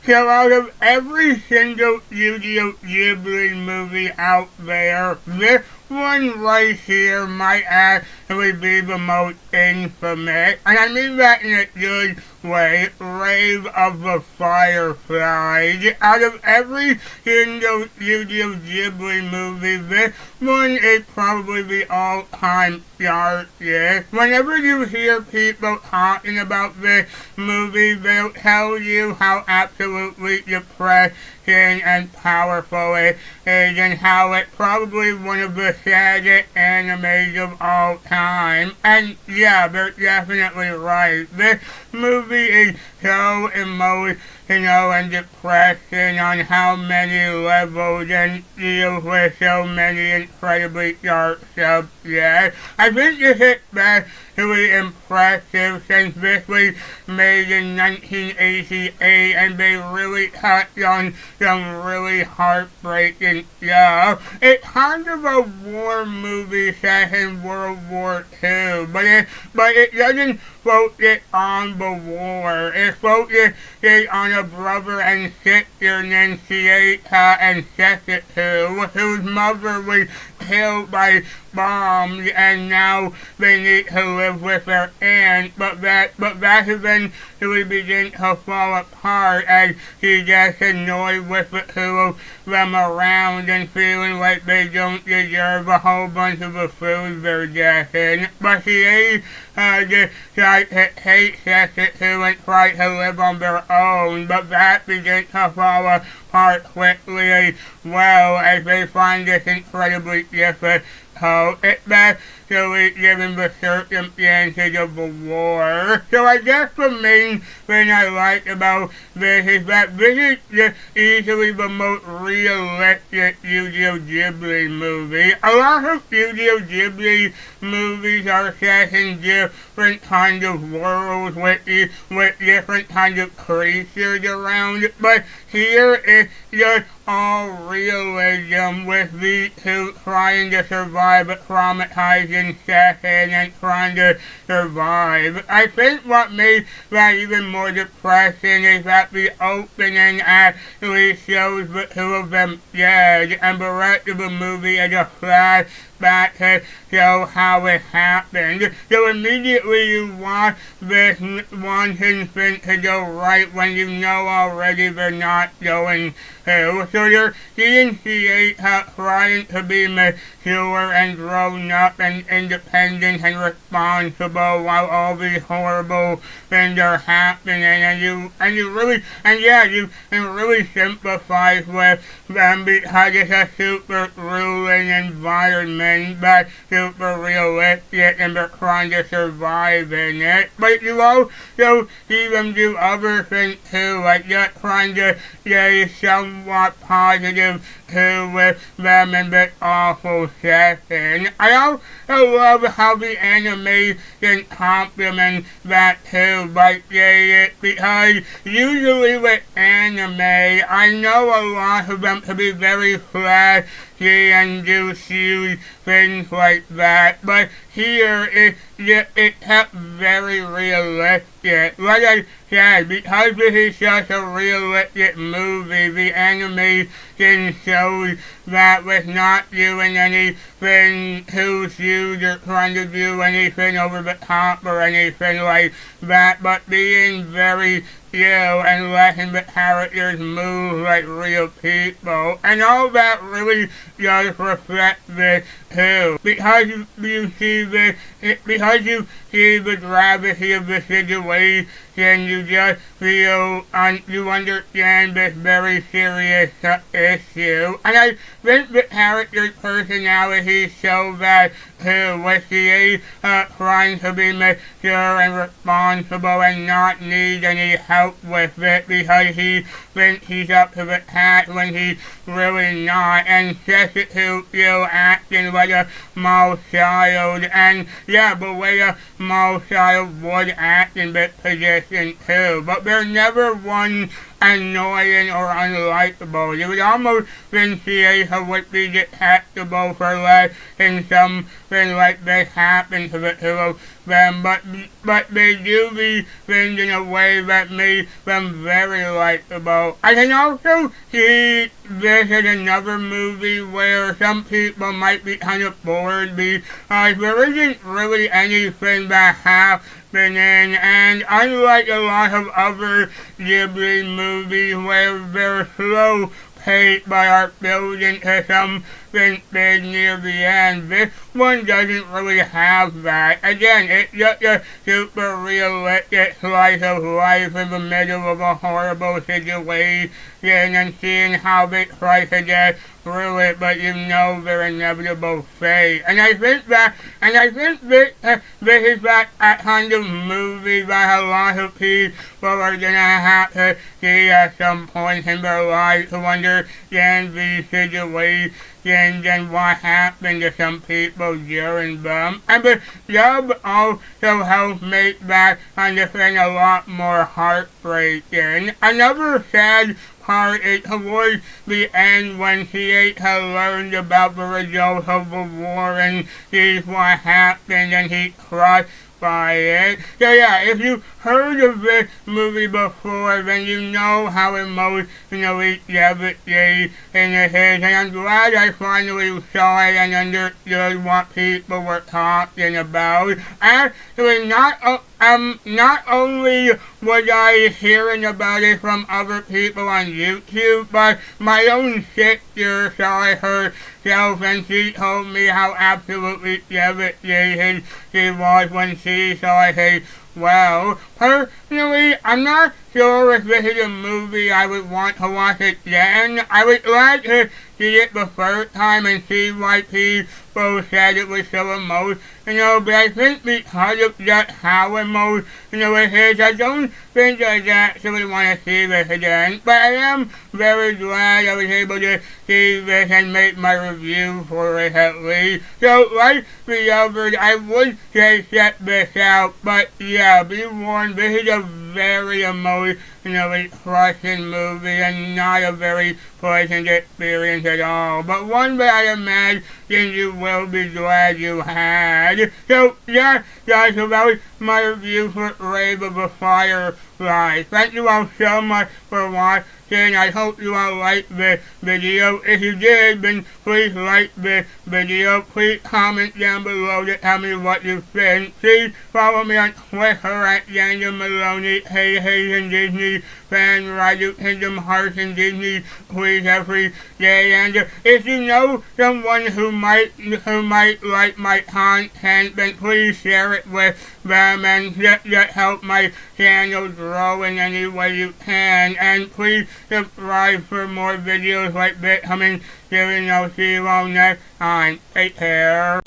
So out of every single Studio Ghibli movie out there, this one right here might actually be the most infamous, and I mean that in a good way, Grave of the Fireflies. Out of every single Studio Ghibli movie, this one is probably the all-time darkest. Whenever you hear people talking about this movie, they'll tell you how absolutely depressing and powerful it is, and how it's probably one of the saddest animes of all time. And yeah, they're definitely right. This movie is so emotional and depressing on how many levels, and deals with so many incredibly dark subjects. I think this is especially impressive since this was made in 1988 and they really touched on some really heartbreaking stuff. It's kind of a war movie set in World War II, but it doesn't focus on the war. It focuses on a brother and sister named Shieta and Sekitu, whose mother was killed by bombs, and now they need to live with their aunt, but that eventually begins to fall apart as she gets annoyed with the two of them around and feeling like they don't deserve a whole bunch of the food they're getting. But she decides to hate Sekitu and try to live on their own, but that begins to fall apart quickly as well as they find this incredibly difficult. Especially given the circumstances of the war. So I guess the main thing I like about this is that this is just easily the most realistic Studio Ghibli movie. A lot of Studio Ghibli movies are set in different kinds of worlds with different kinds of creatures around, but here it's just all realism with these two trying to survive a traumatizing setting and trying to survive. I think what made that even more depressing is that the opening actually shows the two of them dead, and the rest of the movie is a flashback to show how it happened. So immediately you want this wanting thing to go right when you know already they're not going to. So you're seeing Shieta trying to be mature and grown up and independent and responsible while all these horrible things are happening, and you can really sympathize with them because it's a super grueling environment, but super realistic, and they're trying to survive in it. But you also see them do other things too, like just trying to stay somewhat positive too with them in this awful setting. I also love how the animation complements that too by saying it, because usually with anime, I know a lot of them to be very flashy and do huge things like that, but here it kept very realistic. Like I said, because this is such a realistic movie, the animation shows that with not doing anything too huge or trying to do anything over the top or anything like that, but being very chill and letting the characters move like real people. And all that really does reflect this too. Because you see this, because you see the gravity of the situation, you just feel, you understand this very serious issue. And I think the character's personality show that too, with the trying to be mature and responsible and not need any help with it because he thinks he's up to the task when he's really not, and Sekitu still acting like a small child, and yeah, the way a small child would act in this position too, but there's never one annoying or unlikable. You would almost then see how would be detectable for letting something like this happen to them, but they do be things in a way that makes them very likable. I can also see this is another movie where some people might be kind of bored because there isn't really anything that happening, and unlike a lot of other Ghibli movies where they're slow paced but are building to something big near the end, this one doesn't really have that. Again, it's just a super realistic slice of life in the middle of a horrible situation and seeing how they try to get through it, but you know their inevitable fate. And I think this is that kind of movie that a lot of people are gonna have to see at some point in their lives to understand these situations and what happened to some people during them. And the job also helps make that kind of thing a lot more heartbreaking. Another sad part is towards the end when he had learned about the results of the war and sees what happened and he crushed by it. So yeah, if you've heard of this movie before, then you know how emotionally devastating it is, and I'm glad I finally saw it and understood what people were talking about. Actually, not only was I hearing about it from other people on YouTube, but my own sister saw it herself and she told me how absolutely devastated she was when she saw it as well. Personally, I'm not sure if this is a movie I would want to watch again. I was glad to see it the first time and see why people said it was so emotional, but I think because of just how emotional it is, I don't think I actually want to see this again. But I am very glad I was able to see this and make my review for it at least. So, like the others, I would say check this out, but yeah, be warned, this is a very emotionally crushing movie and not a very pleasant experience at all, but one that I imagine you will be glad you had. So yeah, guys, so that was my review for Grave of the Fireflies. Thank you all so much for watching. I hope you all liked this video. If you did, then please like this video. Please comment down below to tell me what you think. Please follow me on Twitter at Daniel Maloney, Hey and Disney fan, Ride Kingdom Hearts and Disney Please every day. And if you know someone who might like my content, then please share it with them and just help my channel grow in any way you can. And please subscribe for more videos like this coming soon. I'll see you all next time. Take care.